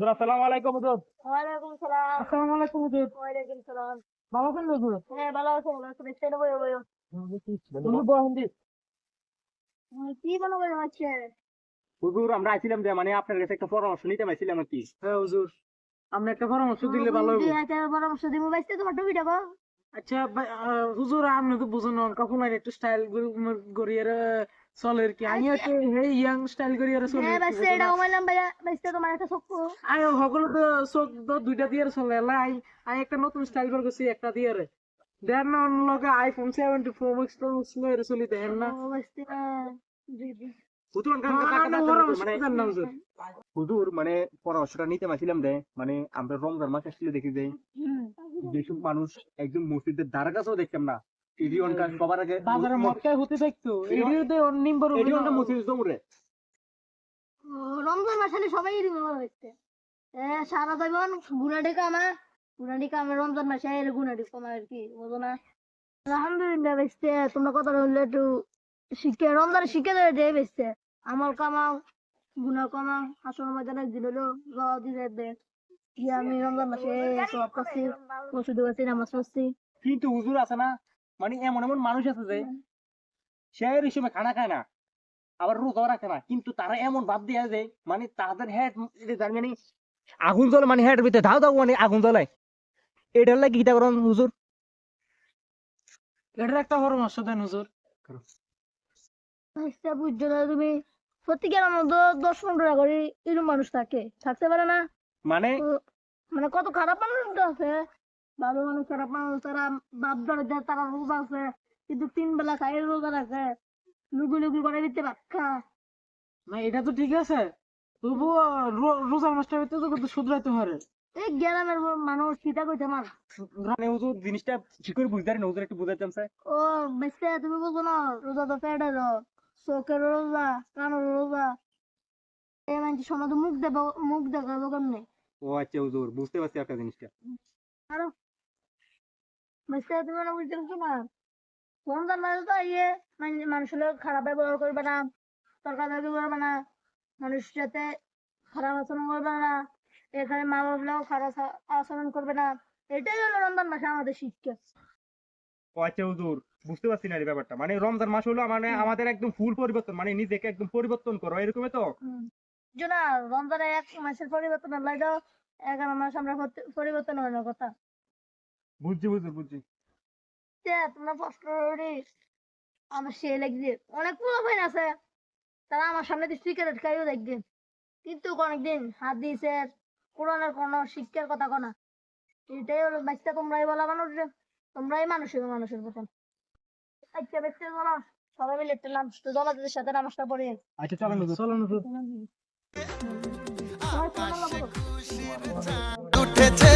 হুজুর আসসালামু আলাইকুম হুজুর। ওয়ালাইকুম সালাম। আসসালামু আলাইকুম হুজুর। ওয়ালাইকুম সালাম। ভালো আছেন হুজুর? হ্যাঁ, ভালো আছি, ভালো আছি। বেশ বইও বইও। হুজুর বলেন দি। কি মনে করে হচ্ছে? হুজুর আমরা আইছিলাম যে মানে আপনার কাছে একটা পরামর্শ নিতে চাইছিলাম আর কি। হ্যাঁ হুজুর, আপনি একটা পরামর্শ দিলে ভালো দুই হবে। হাজার পরামর্শ দিব বাইতে তোমার টুপিটা গো। আচ্ছা হুজুর আপনি তো বুঝুন কাপড় একটু স্টাইল করিয়ে চলে আর কি। আমি একটু হেই ইয়াং স্টাইল করিয়ে চলে হ্যাঁ, বাইতে এটা ওমাইলাম ভাইয়া, বাইতে তোমার একটা চক্ষু। আই সকলো তো চোখ তো দুইটা দিয়ে চলে এলা আই একটা নতুন স্টাইল করে গেছি একটা দিয়ে দেন লগে আইফোন 70 প্রো ম্যাক্স তো স্লো এর চলি দেখেন না ও বাইতে জি জি। হুজুর মানে পরামর্শটা নিতে চাইছিলাম দে মানে আমরা রমজান মাস আসলে দেখি যে যেসব মানুষ একদম মসজিদের ধারে কাছেও দেখতাম না এডিওনটা সবার আগে বাজারে মক্কায় হতে দেখতো এডিওতে নিম্বর এডিওনটা মসজিদ দৌড়ে রমজান মাস হলে সবাই দিব বাইতে। সারা জীবন গুনাডি কামা রমজান মাসে এর গুনাডি কমা আর কি বুঝো না। আলহামদুলিল্লাহ বাইতে তোমরা কথা বললে একটু শিক্ষা রমজান শিক্ষা দেয় বাইতে আমল কামাও গুনা কমাও আসল ময়দানে দিল গাওয়া দিলে দে কি আমি রমজান মাসে সব করছি মসজিদে গেছি নামাজ পড়ছি। কিন্তু হুজুর আছে না মানে এমন এমন মানুষ আছে যে সে এই সময় খানা খায় না আবার রোজা রাখে না কিন্তু তারা এমন ভাব দিয়ে যে মানে তাদের হেড মানে আগুন জ্বলে মানে হেডের ভিতরে ধাও ধাও মানে আগুন জ্বলে এটার লাগে কিটা করেন হুজুর এটার একটা পরামর্শ দেন হুজুর আচ্ছা বুঝছো না তুমি প্রত্যেকের মধ্যে 10-15টা করে এরকম মানুষ থাকতে পারে না মানে মানে কত খারাপ মানুষ তো আছে ভালো মানুষ খারাপ মানুষ তারা বাপ ধরে দেয় তারা রোজা আছে কিন্তু 3 বেলা খাই রোজা রাখে লুগু লুগু করে দিতে পারখা। না এটা তো ঠিক আছে তবুও রোজার মাসটার ভিতরে তো কিন্তু শুধরাইতে পারে এই গ্রামের মানুষ সীতা কইতে আমার মানে হুজুর জিনিসটা ঠিক করে বুঝতে পারি না হুজুর একটু বুঝাইতাম স্যার ও বেশি তুমি বলছো না রোজা তো পেটের চোখের রোজা কানের রোজা এই মানে সমাজ মুখ দেখাবো কেমনে। ও আচ্ছা হুজুর বুঝতে পারছি একটা জিনিসটা আরো বেশি তুমি না বুঝতে পারছো না রমজান মাসে তো ইয়ে মানুষের লোক খারাপ ব্যবহার করবে না তর্কাতর্কি করবে না মানুষের সাথে খারাপ আচরণ করবে না এখানে মা বাবাও খারাপ আচরণ করবে না এটাই হলো রমজান মাসে আমাদের শিক্ষা। ও আচ্ছা হুজুর বুঝতে পারছি না এই ব্যাপারটা মানে রমজান মাস হলো মানে আমাদের একদম ফুল পরিবর্তন মানে নিজেকে একদম পরিবর্তন করো এরকমই তো না রমজানে 1 মাসের পরিবর্তন লাগে 11 মাস আমরা পরিবর্তন হওয়ার কথা। বুঝছি হুজুর বুঝছি তোমরা প্রশ্ন করি আমার সে লাগছে অনেক পোলাপাইন আছে তারা আমার সামনে দিয়ে সিগারেট খাইও দেখবে কিন্তু অনেকদিন হাত দিয়েছে কোরআনের কোনো শিক্ষার কথা কোনা এটাই হলো বাচ্চা তোমরাই বলা মানুষ তোমরাই মানুষের মতন আচ্ছা বাচ্চা বলো সবাই মিলে একটা নাম তো জমাতের সাথে নামাজটা পড়ে আচ্ছা চলেন হুজুর চলেন হুজুর সবাই উঠেছে